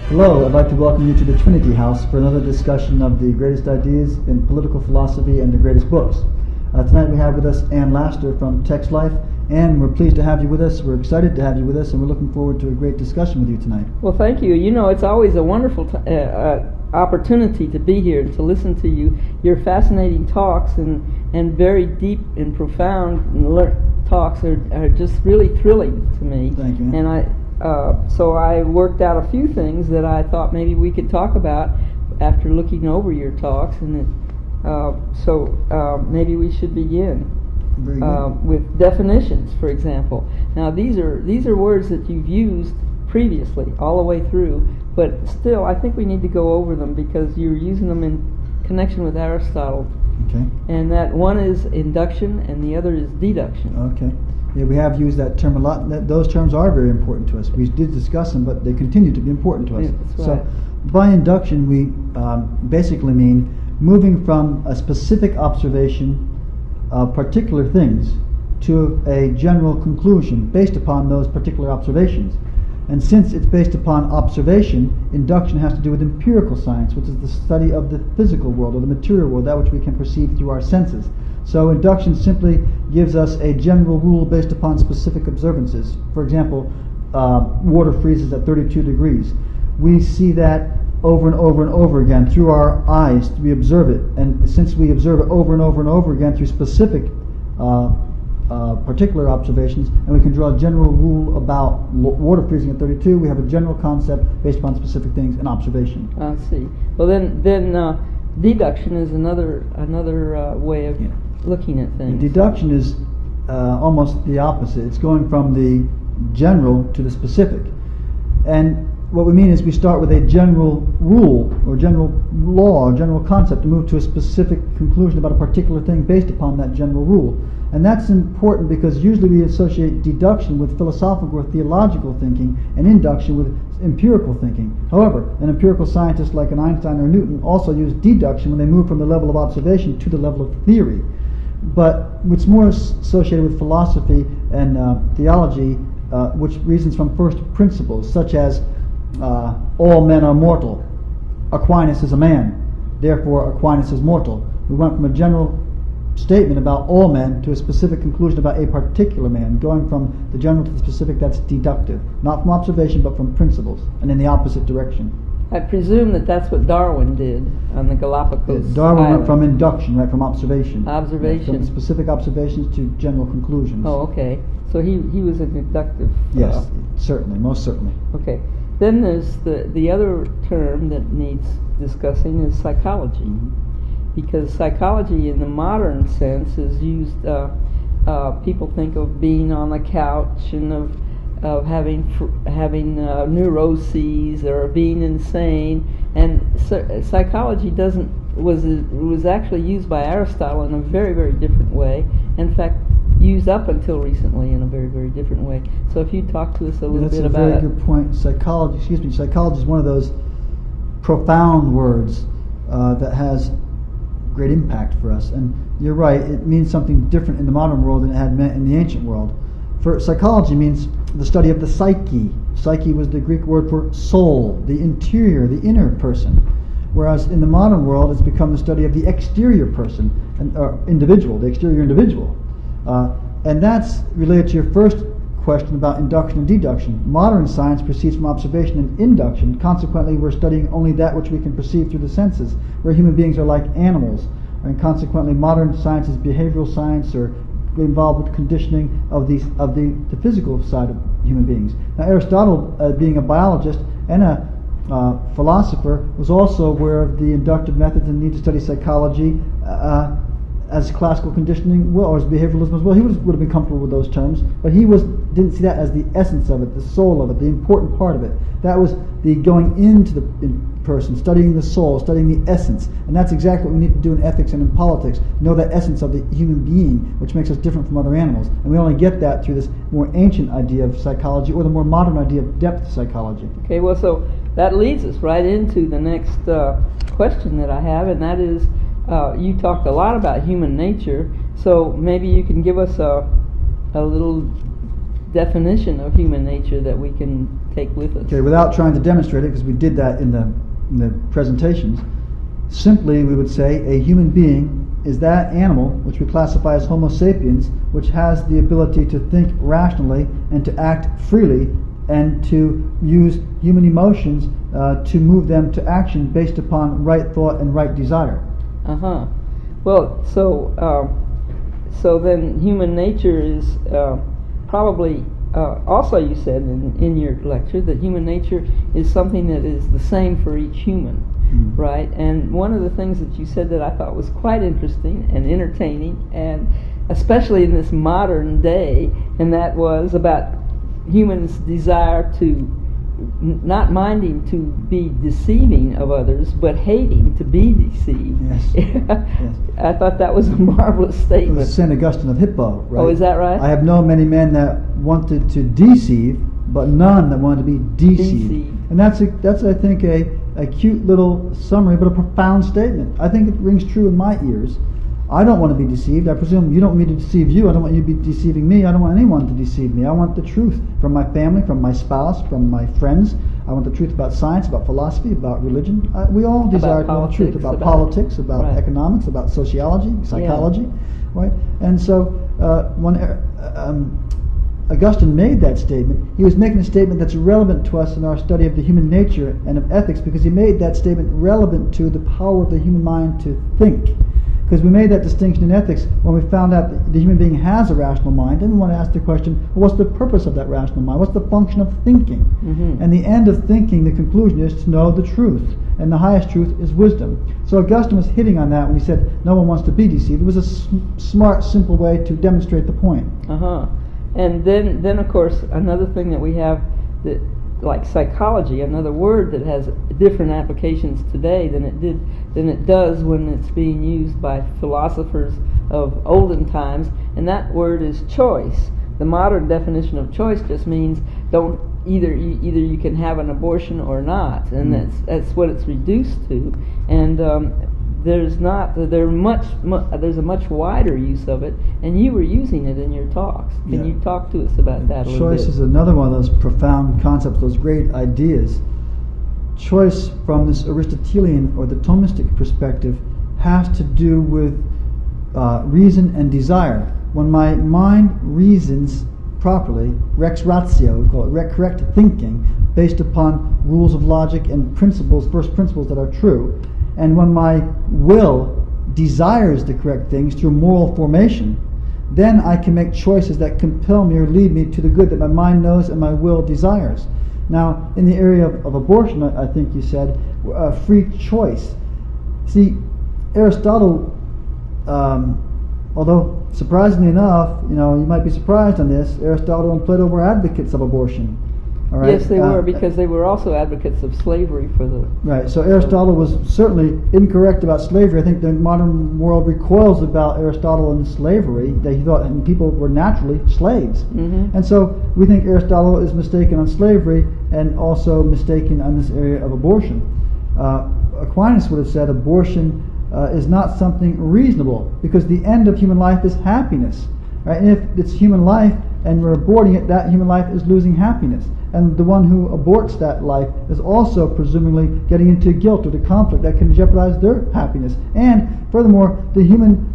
Hello, I'd like to welcome you to the Trinity House for another discussion of the greatest ideas in political philosophy and the greatest books. Tonight we have with us Ann Lassiter from Tex-Life. Ann, we're pleased to have you with us, we're excited to have you with us, and we're looking forward to a great discussion with you tonight. Well, thank you. You know, it's always a wonderful opportunity to be here and to listen to you. Your fascinating talks and very deep and profound talks are just really thrilling to me. Thank you. And so I worked out a few things that I thought maybe we could talk about after looking over your talks, and maybe we should begin with definitions, for example. Now these are words that you've used previously all the way through, but still I think we need to go over them because you're using them in connection with Aristotle. Okay. And that one is induction and the other is deduction. Okay. Yeah, we have used that term a lot. Those terms are very important to us. We did discuss them, but they continue to be important to us. Yeah, that's right. So, by induction, we basically mean moving from a specific observation of particular things to a general conclusion based upon those particular observations. And since it's based upon observation, induction has to do with empirical science, which is the study of the physical world or the material world, that which we can perceive through our senses. So induction simply gives us a general rule based upon specific observances. For example, water freezes at 32 degrees. We see that over and over and over again through our eyes. We observe it, and since we observe it over and over and over again through specific particular observations, and we can draw a general rule about water freezing at 32, we have a general concept based upon specific things and observation. I see. Well, then deduction is another way of looking at things. Deduction is almost the opposite. It's going from the general to the specific. And what we mean is we start with a general rule or general law or general concept to move to a specific conclusion about a particular thing based upon that general rule. And that's important because usually we associate deduction with philosophical or theological thinking and induction with empirical thinking. However, an empirical scientist like an Einstein or Newton also use deduction when they move from the level of observation to the level of theory. But it's more associated with philosophy and theology, which reasons from first principles, such as all men are mortal. Aquinas is a man, therefore Aquinas is mortal. We went from a general statement about all men to a specific conclusion about a particular man. Going from the general to the specific, that's deductive. Not from observation, but from principles, and in the opposite direction. I presume that's what Darwin did on the Galapagos Darwin Island. went from induction, right, from observation. Observation. From specific observations to general conclusions. Oh, okay. So he was a deductive. Yes, certainly, most certainly. Okay. Then there's the other term that needs discussing is psychology. Mm-hmm. Because psychology in the modern sense is used, people think of being on the couch and of having neuroses or being insane, and psychology was actually used by Aristotle in a very, very different way. In fact, used up until recently in a very, very different way. So if you talk to us a little bit about it. That's a very good point. Psychology is one of those profound words that has great impact for us. And you're right, it means something different in the modern world than it had meant in the ancient world. For psychology means the study of the psyche. Psyche was the Greek word for soul, the interior, the inner person. Whereas in the modern world, it's become the study of the exterior person, individual, the exterior individual. And that's related to your first question about induction and deduction. Modern science proceeds from observation and induction. Consequently, we're studying only that which we can perceive through the senses, where human beings are like animals. And consequently, modern science is behavioral science or involved with conditioning of the physical side of human beings. Now, Aristotle, being a biologist and a philosopher, was also aware of the inductive methods and need to study psychology as classical conditioning or as behavioralism as well. He would have been comfortable with those terms, but he didn't see that as the essence of it, the soul of it, the important part of it. That was the going into the person, studying the soul, studying the essence. And that's exactly what we need to do in ethics and in politics, know the essence of the human being, which makes us different from other animals. And we only get that through this more ancient idea of psychology or the more modern idea of depth psychology. Okay, well, so that leads us right into the next question that I have, and that is, you talked a lot about human nature, so maybe you can give us a little definition of human nature that we can take with us. Okay, without trying to demonstrate it, because we did that in the presentations, simply we would say a human being is that animal which we classify as Homo sapiens, which has the ability to think rationally and to act freely and to use human emotions to move them to action based upon right thought and right desire. Uh-huh. Well, so then human nature is probably, also you said in your lecture that human nature is something that is the same for each human. Right, and one of the things that you said that I thought was quite interesting and entertaining, and especially in this modern day, and that was about humans' desire to not minding to be deceiving of others, but hating to be deceived. Yes. Yes. I thought that was a marvelous It statement. was St. Augustine of Hippo, right? Oh, is that right? I have known many men that wanted to deceive, but none that wanted to be deceived. And that's I think a cute little summary, but a profound statement. I think it rings true in my ears. I don't want to be deceived. I presume you don't want me to deceive you. I don't want you to be deceiving me. I don't want anyone to deceive me. I want the truth from my family, from my spouse, from my friends. I want the truth about science, about philosophy, about religion. We all desire to know the truth about politics, about right. economics, about sociology, psychology, right? And so when Augustine made that statement, he was making a statement that's relevant to us in our study of the human nature and of ethics, because he made that statement relevant to the power of the human mind to think. Because we made that distinction in ethics when we found out that the human being has a rational mind, and we want to ask the question, well, what's the purpose of that rational mind? What's the function of thinking? Mm-hmm. And the end of thinking, the conclusion is to know the truth. And the highest truth is wisdom. So Augustine was hitting on that when he said no one wants to be deceived. It was a smart, simple way to demonstrate the point. Uh-huh. And then of course, another thing that we have, that like psychology, another word that has different applications today than it does when it's being used by philosophers of olden times, and that word is choice. The modern definition of choice just means either you can have an abortion or not, and that's what it's reduced to. And there's a much wider use of it, and you were using it in your talks. Can you talk to us about that a little bit? Choice is another one of those profound concepts, those great ideas. Choice from this Aristotelian or the Thomistic perspective has to do with reason and desire. When my mind reasons properly, rex ratio, we call it correct thinking, based upon rules of logic and principles, first principles that are true, and when my will desires the correct things through moral formation, then I can make choices that compel me or lead me to the good that my mind knows and my will desires. Now, in the area of abortion, I think you said, free choice. See, Aristotle, although surprisingly enough, you might be surprised on this, Aristotle and Plato were advocates of abortion. All right? Yes, they were, because they were also advocates of slavery for the... Right, so Aristotle was certainly incorrect about slavery. I think the modern world recoils about Aristotle and slavery, that he thought people were naturally slaves. Mm-hmm. And so we think Aristotle is mistaken on slavery and also mistaken on this area of abortion. Aquinas would have said abortion is not something reasonable, because the end of human life is happiness. Right? And if it's human life and we're aborting it, that human life is losing happiness. And the one who aborts that life is also presumably getting into guilt or the conflict that can jeopardize their happiness. And furthermore, the human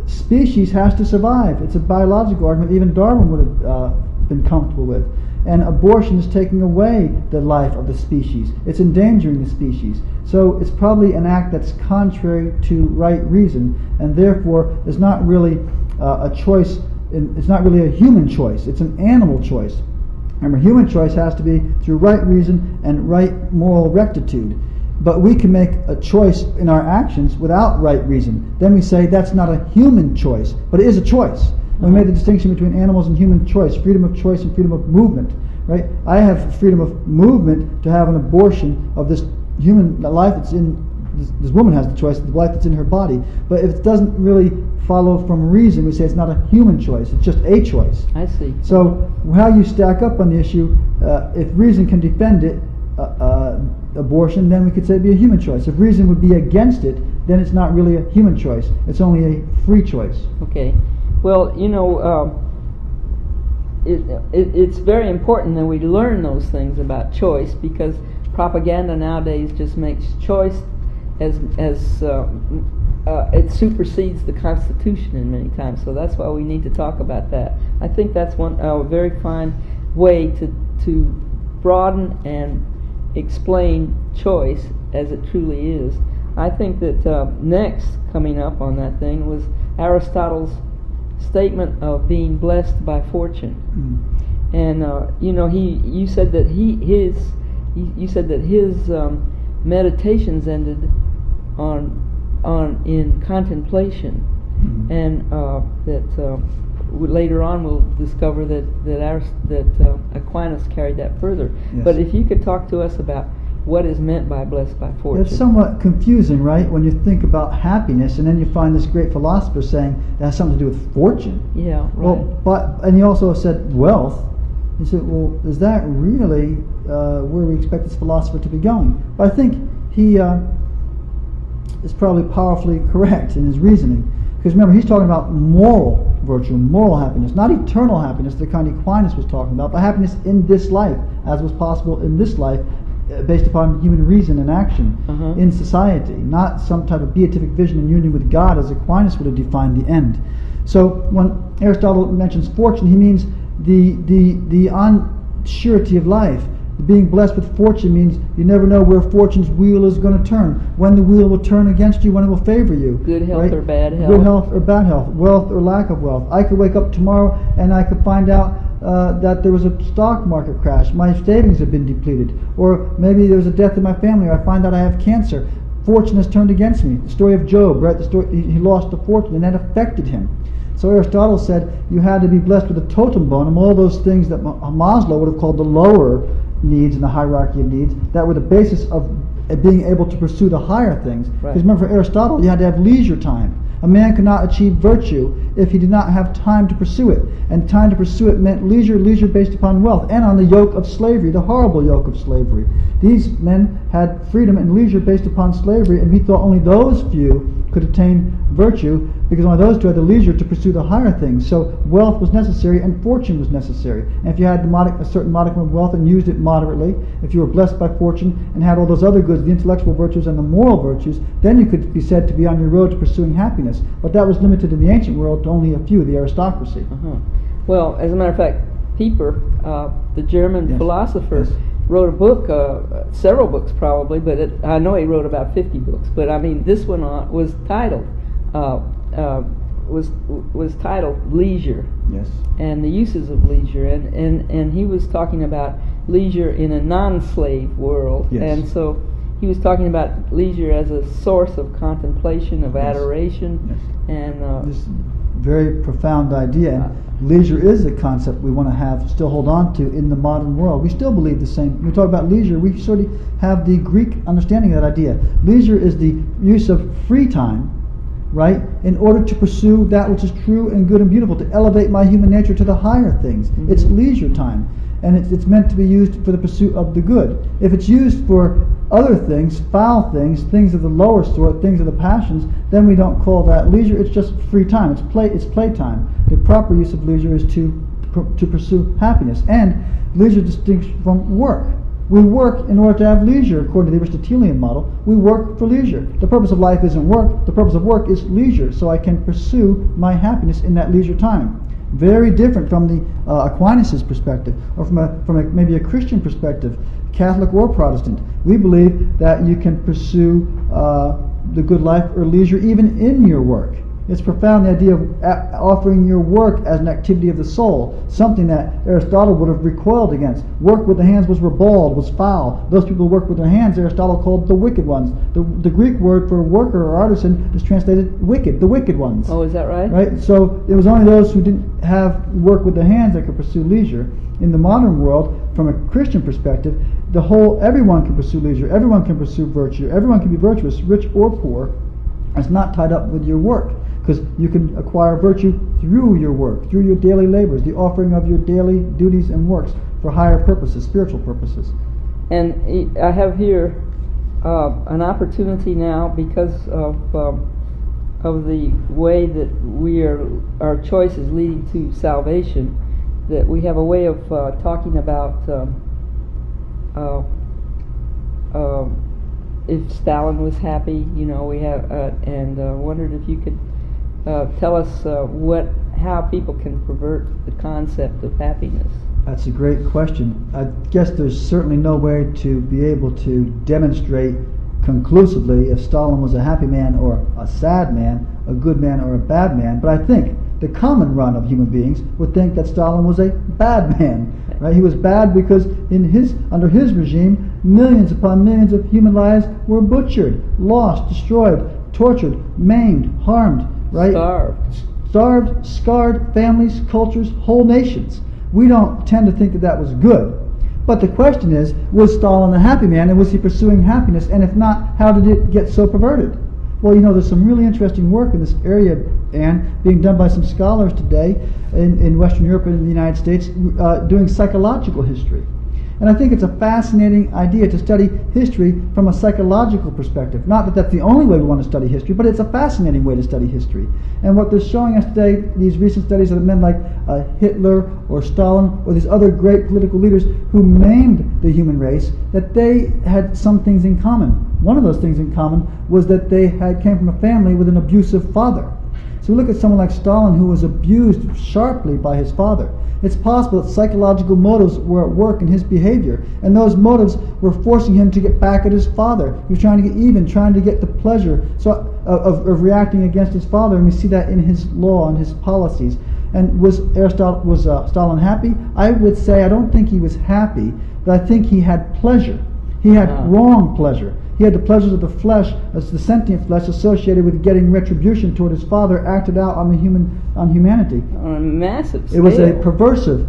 species has to survive. It's a biological argument even Darwin would have been comfortable with. And abortion is taking away the life of the species. It's endangering the species. So it's probably an act that's contrary to right reason, and therefore is not really a choice. It's not really a human choice. It's an animal choice. Remember, human choice has to be through right reason and right moral rectitude. But we can make a choice in our actions without right reason. Then we say that's not a human choice, but it is a choice. We made the distinction between animals and human choice, freedom of choice and freedom of movement. Right? I have freedom of movement to have an abortion of this human life that's in this woman has the choice of the life that's in her body. But if it doesn't really follow from reason, we say it's not a human choice, it's just a choice. I see. So how you stack up on the issue, if reason can defend it, abortion, then we could say it'd be a human choice. If reason would be against it, then it's not really a human choice. It's only a free choice. Okay. Well, it's very important that we learn those things about choice, because propaganda nowadays just makes choice as it supersedes the Constitution in many times. So that's why we need to talk about that. I think that's a very fine way to broaden and explain choice as it truly is. I think that next coming up on that thing was Aristotle's statement of being blessed by fortune. And you said that his meditations ended in contemplation, and that later on we'll discover that Aquinas carried that further. Yes. But if you could talk to us about what is meant by blessed by fortune. It's somewhat confusing, right, when you think about happiness, and then you find this great philosopher saying that has something to do with fortune. Yeah, right. Well, and he also said wealth. He said, well, is that really where we expect this philosopher to be going? But I think he is probably powerfully correct in his reasoning. Because remember, he's talking about moral virtue, moral happiness, not eternal happiness, the kind Aquinas was talking about, but happiness in this life, as was possible in this life, based upon human reason and action in society, not some type of beatific vision and union with God as Aquinas would have defined the end. So when Aristotle mentions fortune, he means the unsurety of life. Being blessed with fortune means you never know where fortune's wheel is going to turn, when the wheel will turn against you, when it will favor you. Good health, right? Or bad health. Good health or bad health, wealth or lack of wealth. I could wake up tomorrow and I could find out that there was a stock market crash. My savings have been depleted. Or maybe there's a death in my family, or I find out I have cancer. Fortune has turned against me. The story of Job, right? The story, he lost a fortune and that affected him. So Aristotle said you had to be blessed with a totem bone, and all those things that Maslow would have called the lower needs in the hierarchy of needs, that were the basis of being able to pursue the higher things. Because remember, for Aristotle, you had to have leisure time. A man could not achieve virtue if he did not have time to pursue it. And time to pursue it meant leisure based upon wealth, and on the yoke of slavery, the horrible yoke of slavery. These men had freedom and leisure based upon slavery, and he thought only those few could attain virtue, because only those two had the leisure to pursue the higher things. So wealth was necessary and fortune was necessary. And if you had a certain modicum of wealth and used it moderately, if you were blessed by fortune and had all those other goods, the intellectual virtues and the moral virtues, then you could be said to be on your road to pursuing happiness. But that was limited in the ancient world to only a few, the aristocracy. Well, as a matter of fact, Pieper, the German philosopher, wrote a book, several books probably, but I know he wrote about 50 books. But I mean, this one was titled Leisure. Yes. And the uses of leisure, and he was talking about leisure in a non-slave world. Yes. And so he was talking about leisure as a source of contemplation, of adoration, and this very profound idea. And leisure is a concept we want to still hold on to in the modern world. We still believe the same. When we talk about leisure, we sort of have the Greek understanding of that idea. Leisure is the use of free time, right, in order to pursue that which is true and good and beautiful, to elevate my human nature to the higher things. It's leisure time, and it's meant to be used for the pursuit of the good. If it's used for other things, foul things, things of the lower sort, things of the passions, then we don't call that leisure. It's just free time. It's playtime. The proper use of leisure is to pursue happiness, and leisure distinct from work. We work in order to have leisure, according to the Aristotelian model. We work for leisure. The purpose of life isn't work. The purpose of work is leisure, so I can pursue my happiness in that leisure time. Very different from the Aquinas' perspective, or from maybe a Christian perspective, Catholic or Protestant. We believe that you can pursue the good life or leisure even in your work. It's profound, the idea of offering your work as an activity of the soul, something that Aristotle would have recoiled against. Work with the hands was ribald, was foul. Those people who work with their hands, Aristotle called the wicked ones. The Greek word for worker or artisan is translated wicked, the wicked ones. Oh, is that right? Right? So it was only those who didn't have work with their hands that could pursue leisure. In the modern world, from a Christian perspective, everyone can pursue leisure, everyone can pursue virtue, everyone can be virtuous, rich or poor. It's not tied up with your work, because you can acquire virtue through your work, through your daily labors, the offering of your daily duties and works for higher purposes, spiritual purposes. And I have here an opportunity now, because of the way that our choice is leading to salvation. that we have a way of talking about if Stalin was happy. You know, we have and wondered if you could tell us how people can pervert the concept of happiness. That's a great question. I guess there's certainly no way to be able to demonstrate conclusively if Stalin was a happy man or a sad man, a good man or a bad man. But I think the common run of human beings would think that Stalin was a bad man. Right? He was bad because under his regime, millions upon millions of human lives were butchered, lost, destroyed, tortured, maimed, harmed. Right? Starved, scarred families, cultures, whole nations. We don't tend to think that that was good. But the question is, was Stalin a happy man, and was he pursuing happiness? And if not, how did it get so perverted? Well, you know, there's some really interesting work in this area, Anne, being done by some scholars today in Western Europe and in the United States, doing psychological history. And I think it's a fascinating idea to study history from a psychological perspective. Not that that's the only way we want to study history, but it's a fascinating way to study history. And what they're showing us today, these recent studies of men like Hitler or Stalin or these other great political leaders who maimed the human race, that they had some things in common. One of those things in common was that they came from a family with an abusive father. So we look at someone like Stalin, who was abused sharply by his father. It's possible that psychological motives were at work in his behavior, and those motives were forcing him to get back at his father. He was trying to get even, trying to get the pleasure of reacting against his father, and we see that in his law and his policies. And was Stalin happy? I would say I don't think he was happy, but I think he had pleasure. He had wrong pleasure. He had the pleasures of the flesh, as the sentient flesh associated with getting retribution toward his father, acted out on humanity. On a massive scale. It was a perversive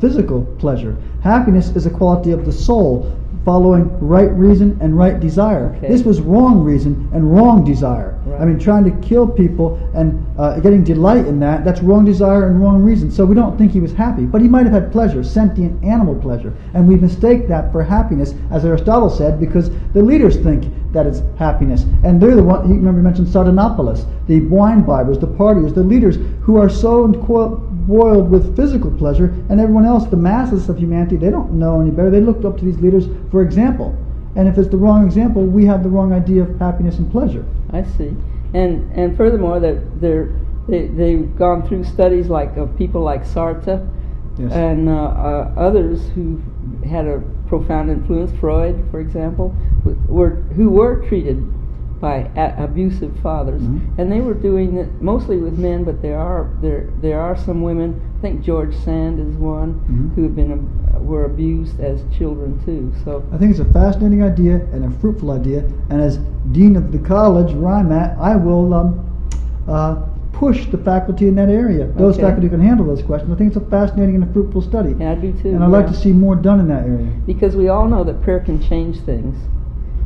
physical pleasure. Happiness is a quality of the soul, following right reason and right desire. Okay. This was wrong reason and wrong desire. Right. I mean, trying to kill people and getting delight in that's wrong desire and wrong reason. So we don't think he was happy, but he might have had pleasure, sentient animal pleasure, and we mistake that for happiness, as Aristotle said, because the leaders think that it's happiness, and they're the one. Remember, you mentioned Sardanapalus, the wine bibbers, the partiers, the leaders who are so boiled with physical pleasure, and everyone else, the masses of humanity, they don't know any better. They looked up to these leaders for example. And if it's the wrong example, we have the wrong idea of happiness and pleasure. I see. And furthermore, they've gone through studies like of people like Sartre, yes, and others who had a profound influence, Freud, for example, who were treated by abusive fathers, mm-hmm, and they were doing it mostly with men, but there are some women. I think George Sand is one, mm-hmm, who were abused as children too. So I think it's a fascinating idea and a fruitful idea. And as dean of the college where I'm at, I will push the faculty in that area. Those faculty who can handle those questions. I think it's a fascinating and a fruitful study. Yeah, I do too. And I'd like to see more done in that area. Because we all know that prayer can change things.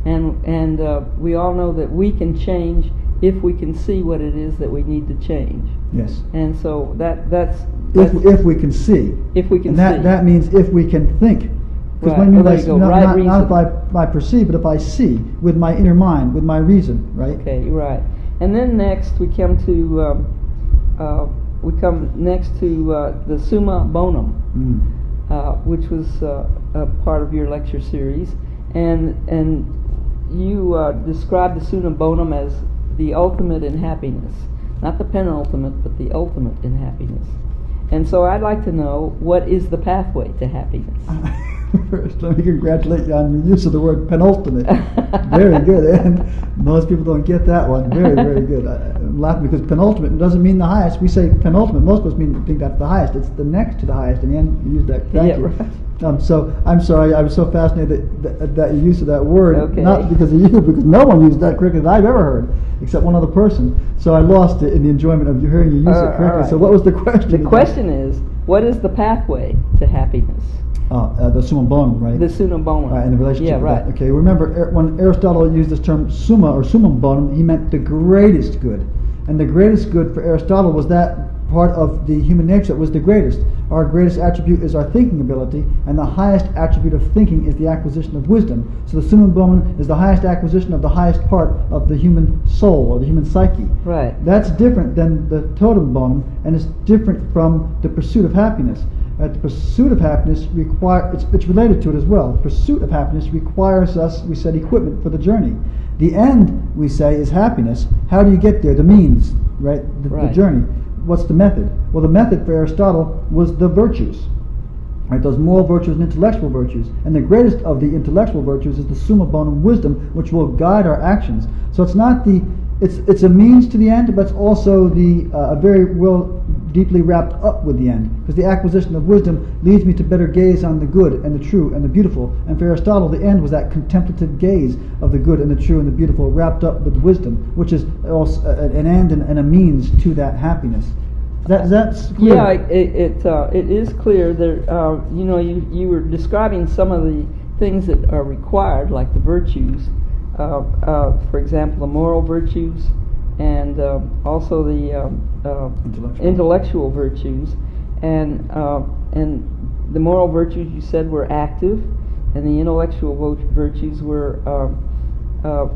And we all know that we can change if we can see what it is that we need to change. Yes. And so that's if we can see. If we can and see. That means if we can think. Because when not if I perceive, but if I see with my inner mind, with my reason, right? Okay, right. And then next we come to the Summa Bonum, which was a part of your lecture series, and you described the Summa Bonum as the ultimate in happiness, not the penultimate, but the ultimate in happiness. And so I'd like to know, what is the pathway to happiness? First, let me congratulate you on your use of the word penultimate. Very good, and most people don't get that one. Very, very good. I'm laughing because penultimate doesn't mean the highest. We say penultimate. Most of us think that's the highest. It's the next to the highest. And then you use that. Thank you. Right. So I'm sorry. I was so fascinated that your use of that word, not because of you, because no one used that correctly that I've ever heard, except one other person. So I lost it in the enjoyment of hearing you use it correctly. Right. So what was the question? The question is, what is the pathway to happiness? The Summa Bonum, right? The Summa Bonum. And the relationship with that. Okay, remember when Aristotle used this term summa or summum bonum, he meant the greatest good. And the greatest good for Aristotle was that part of the human nature that was the greatest. Our greatest attribute is our thinking ability, and the highest attribute of thinking is the acquisition of wisdom. So the Summum Bonum is the highest acquisition of the highest part of the human soul or the human psyche. Right. That's different than the Totem Bonum, and it's different from the pursuit of happiness. Right? The pursuit of happiness it's related to it as well. Pursuit of happiness requires us, we said, equipment for the journey. The end, we say, is happiness. How do you get there? The means, right? The journey. What's the method? Well, the method for Aristotle was the virtues. Right, those moral virtues and intellectual virtues. And the greatest of the intellectual virtues is the summa bonum wisdom, which will guide our actions. So it's not it's a means to the end, but it's also a very well deeply wrapped up with the end. Because the acquisition of wisdom leads me to better gaze on the good and the true and the beautiful. And for Aristotle, the end was that contemplative gaze of the good and the true and the beautiful wrapped up with wisdom, which is also an end and a means to that happiness. That's clear. Yeah, it is clear. There, you were describing some of the things that are required, like the virtues. For example, the moral virtues, and also the intellectual virtues, and the moral virtues you said were active, and the intellectual virtues were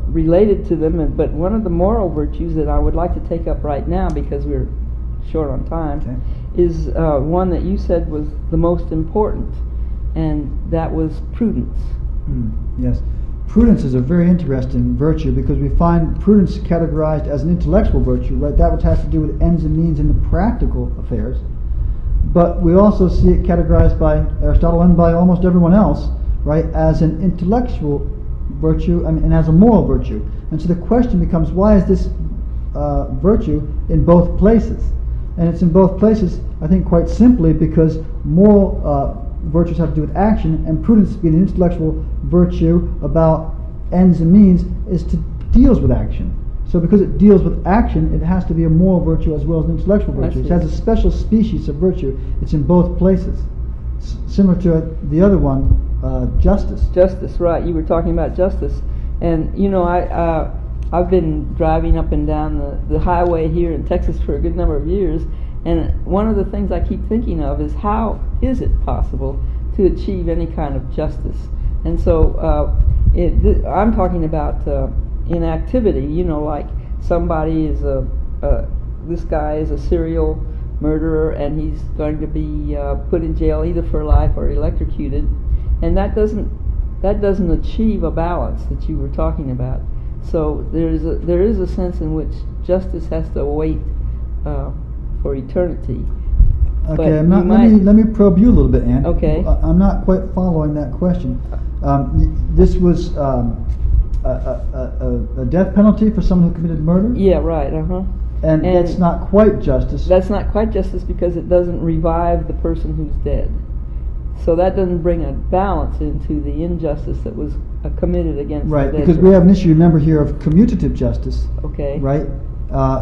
related to them. But one of the moral virtues that I would like to take up right now, because we're short on time, is one that you said was the most important, and that was prudence. Yes. Prudence is a very interesting virtue because we find prudence categorized as an intellectual virtue, right? That which has to do with ends and means in the practical affairs. But we also see it categorized by Aristotle and by almost everyone else, right, as an intellectual virtue and as a moral virtue. And so the question becomes, why is this virtue in both places? And it's in both places, I think, quite simply because moral virtues have to do with action, and prudence, being an intellectual virtue about ends and means, deals with action. So because it deals with action, it has to be a moral virtue as well as an intellectual virtue. It has a special species of virtue. It's in both places. Similar to the other one, justice. Justice, right. You were talking about justice. And, I've been driving up and down the highway here in Texas for a good number of years, and one of the things I keep thinking of is how is it possible to achieve any kind of justice? And so I'm talking about inactivity, like somebody is this guy is a serial murderer and he's going to be put in jail either for life or electrocuted, and that doesn't achieve a balance that you were talking about. So there is a sense in which justice has to wait for eternity. Okay, let me probe you a little bit, Ann. Okay. I'm not quite following that question. This was a death penalty for someone who committed murder? Yeah, right, And that's not quite justice. That's not quite justice because it doesn't revive the person who's dead. So that doesn't bring a balance into the injustice that was committed against right, the dead because person. we have an issue, remember, here of commutative justice. Okay. Right?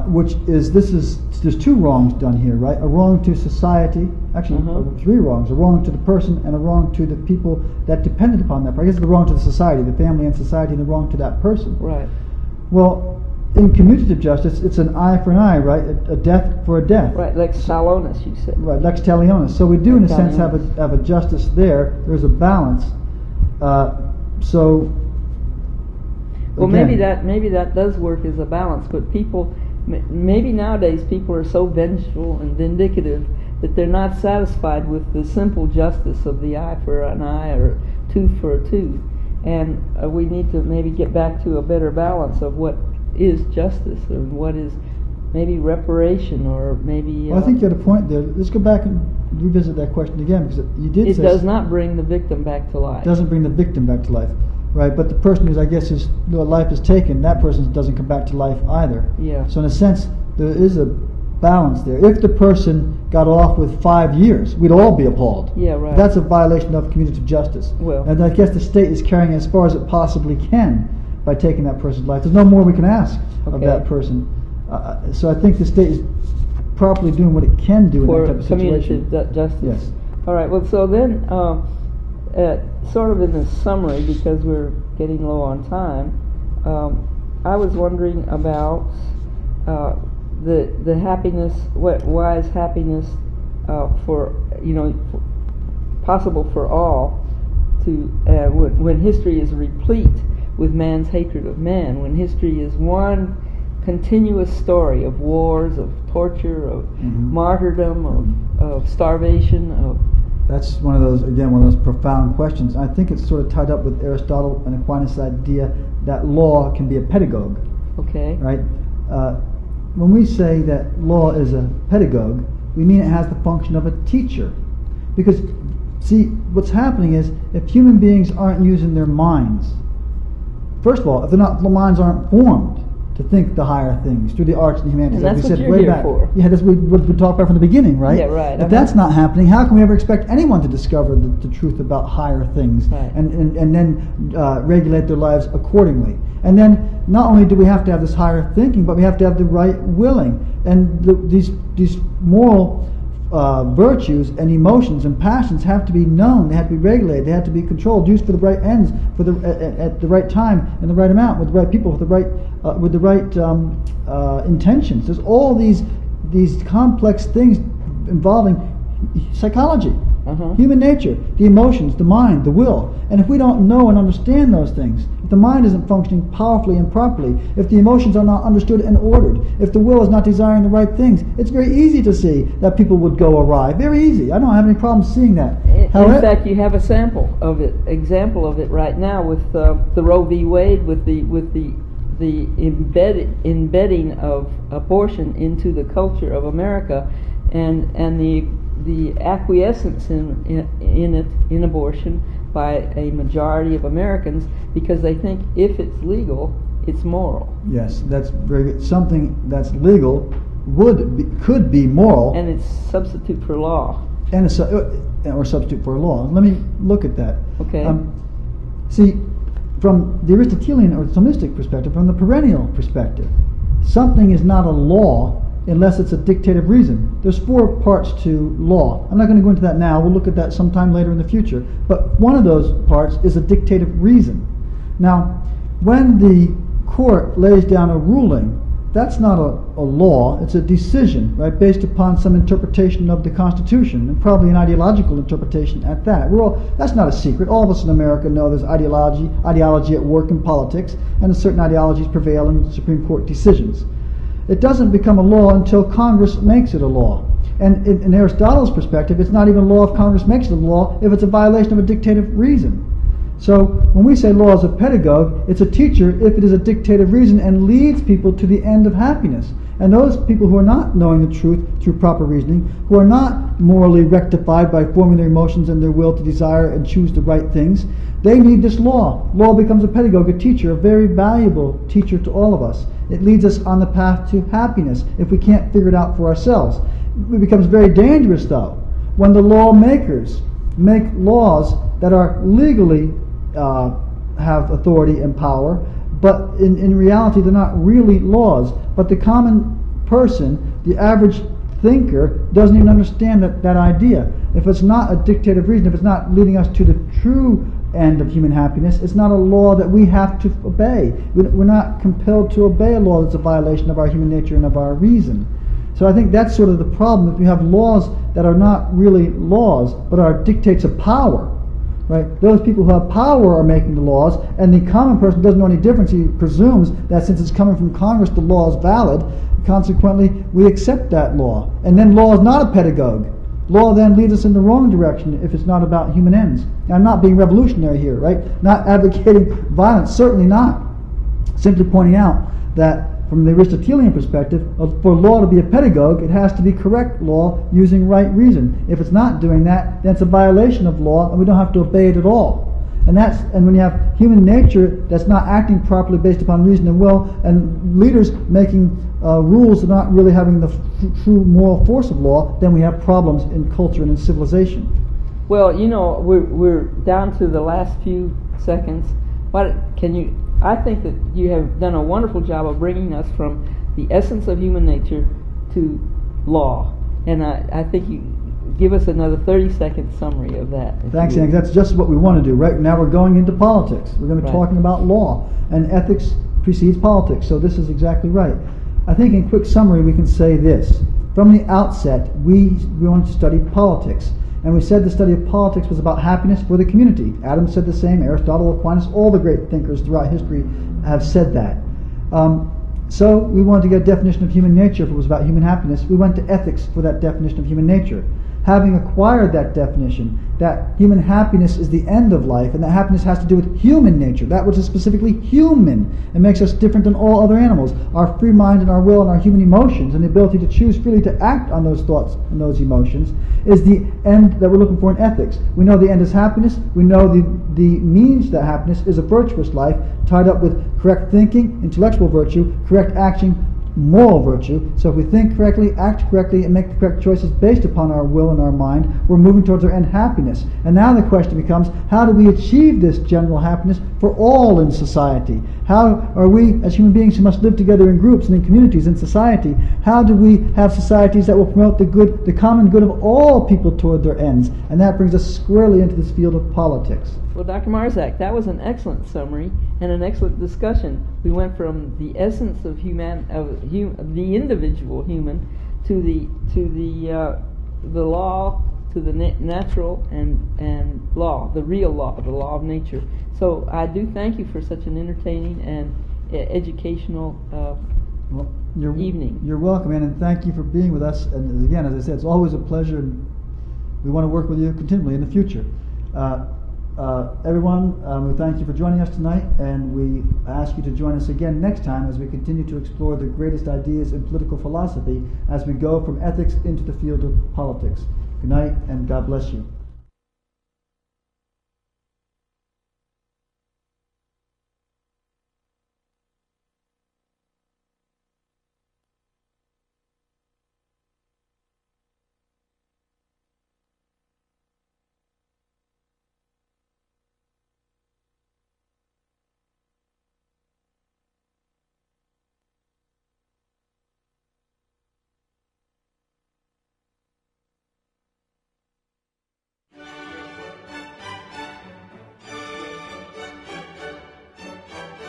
Which is, there's two wrongs done here, right? A wrong to society, actually three wrongs: a wrong to the person and a wrong to the people that depended upon that. I guess the wrong to the society, the family and society, and the wrong to that person. Right. Well, in commutative justice, it's an eye for an eye, right? A death for a death. Right, lex talionis, you said. Right, lex talionis. So we do, in a sense, have a justice there. There's a balance. Well, maybe that does work as a balance, but maybe nowadays people are so vengeful and vindicative that they're not satisfied with the simple justice of the eye for an eye or tooth for a tooth, and we need to maybe get back to a better balance of what is justice and what is maybe reparation or maybe. Well, I think you had a point there. Let's go back and revisit that question again, because you did say it does not bring the victim back to life. It doesn't bring the victim back to life. Right, but the person whose, I guess, his life is taken, that person doesn't come back to life either. Yeah. So in a sense, there is a balance there. If the person got off with 5 years, we'd all be appalled. Yeah, right. That's a violation of commutative justice. Well. And I guess the state is carrying as far as it possibly can by taking that person's life. There's no more we can ask of that person. So I think the state is properly doing what it can do in that type of situation. For commutative justice. Yes. All right. Well, so then. Sort of in the summary, because we're getting low on time, I was wondering about the happiness. Why is happiness possible for all? When history is replete with man's hatred of man, when history is one continuous story of wars, of torture, of martyrdom, of starvation, That's one of those profound questions. I think it's sort of tied up with Aristotle and Aquinas' idea that law can be a pedagogue. Okay. Right? When we say that law is a pedagogue, we mean it has the function of a teacher. Because, see, what's happening is if human beings aren't using their minds, first of all, if their minds aren't formed to think the higher things through the arts and the humanities, And that's like we what said you're way here back. for. Yeah, that's what we talked about from the beginning, right? Yeah, right. If that's not happening, how can we ever expect anyone to discover the truth about higher things Right. and then regulate their lives accordingly? And then not only do we have to have this higher thinking, but we have to have the right willing. And these moral virtues and emotions and passions have to be known. They have to be regulated. They have to be controlled, used for the right ends, at the right time, and the right amount, with the right people, with the right intentions. There's all these complex things involving psychology, human nature, the emotions, the mind, the will. And if we don't know and understand those things, if the mind isn't functioning powerfully and properly, if the emotions are not understood and ordered, if the will is not desiring the right things, it's very easy to see that people would go awry. Very easy. I don't have any problem seeing that. In fact, you have a example of it right now with the Roe v. Wade, with the embedding of abortion into the culture of America, and the acquiescence in abortion by a majority of Americans, because they think if it's legal, it's moral. Yes, that's very good. Something that's legal could be moral, and it's substitute for law. Or substitute for a law. Let me look at that. Okay. See, from the Aristotelian or Thomistic perspective, from the perennial perspective, something is not a law unless it's a dictative reason. There's 4 parts to law. I'm not going to go into that now. We'll look at that sometime later in the future. But one of those parts is a dictative reason. Now, when the court lays down a ruling, that's not a law. It's a decision, right, based upon some interpretation of the Constitution, and probably an ideological interpretation at that. That's not a secret. All of us in America know there's ideology at work in politics, and certain ideologies prevail in Supreme Court decisions. It doesn't become a law until Congress makes it a law. And in Aristotle's perspective, it's not even a law if Congress makes it a law if it's a violation of a dictative reason. So when we say law is a pedagogue, it's a teacher if it is a dictative reason and leads people to the end of happiness. And those people who are not knowing the truth through proper reasoning, who are not morally rectified by forming their emotions and their will to desire and choose the right things, they need this law. Law becomes a pedagogue, a teacher, a very valuable teacher to all of us. It leads us on the path to happiness if we can't figure it out for ourselves. It becomes very dangerous, though, when the lawmakers make laws that are legally have authority and power, but in reality they're not really laws. But the common person, the average thinker, doesn't even understand that idea. If it's not a dictative reason, if it's not leading us to the true end of human happiness, it's not a law that we have to obey. We're not compelled to obey a law that's a violation of our human nature and of our reason. So I think that's sort of the problem. If you have laws that are not really laws, but are dictates of power, right? Those people who have power are making the laws, and the common person doesn't know any difference. He presumes that since it's coming from Congress, the law is valid. Consequently, we accept that law. And then law is not a pedagogue. Law then leads us in the wrong direction if it's not about human ends. And I'm not being revolutionary here, right? Not advocating violence, certainly not. Simply pointing out that from the Aristotelian perspective, for law to be a pedagogue, it has to be correct law using right reason. If it's not doing that, then it's a violation of law, and we don't have to obey it at all. And when you have human nature that's not acting properly based upon reason and will, and leaders making rules that are not really having the true moral force of law, then we have problems in culture and in civilization. Well, you know, we're down to the last few seconds. I think that you have done a wonderful job of bringing us from the essence of human nature to law. And I think you give us another 30-second summary of that. Thanks, Andy. That's just what we want to do. Right now we're going into politics. We're going to be talking about law, and ethics precedes politics. So this is exactly right. I think in quick summary we can say this. From the outset, we wanted to study politics. And we said the study of politics was about happiness for the community. Adam said the same, Aristotle, Aquinas, all the great thinkers throughout history have said that. So we wanted to get a definition of human nature if it was about human happiness. We went to ethics for that definition of human nature. having acquired that definition, that human happiness is the end of life, and that happiness has to do with human nature, that which is specifically human and makes us different than all other animals, our free mind and our will and our human emotions and the ability to choose freely to act on those thoughts and those emotions, is the end that we're looking for in ethics. We know the end is happiness. We know the means to that happiness is a virtuous life tied up with correct thinking, intellectual virtue, correct action, moral virtue. So if we think correctly, act correctly, and make the correct choices based upon our will and our mind, we're moving towards our end, happiness. And now the question becomes, how do we achieve this general happiness for all in society? How are we, as human beings who must live together in groups and in communities in society, how do we have societies that will promote the common good of all people toward their ends? And that brings us squarely into this field of politics. Well, Dr. Marzak, that was an excellent summary and an excellent discussion. We went from the essence of the individual human to the law, to the natural and law, the real law, the law of nature. So I do thank you for such an entertaining and educational evening. You're welcome, Ann, and thank you for being with us. And again, as I said, it's always a pleasure, and we want to work with you continually in the future. Everyone, we thank you for joining us tonight, and we ask you to join us again next time as we continue to explore the greatest ideas in political philosophy as we go from ethics into the field of politics. Good night, and God bless you.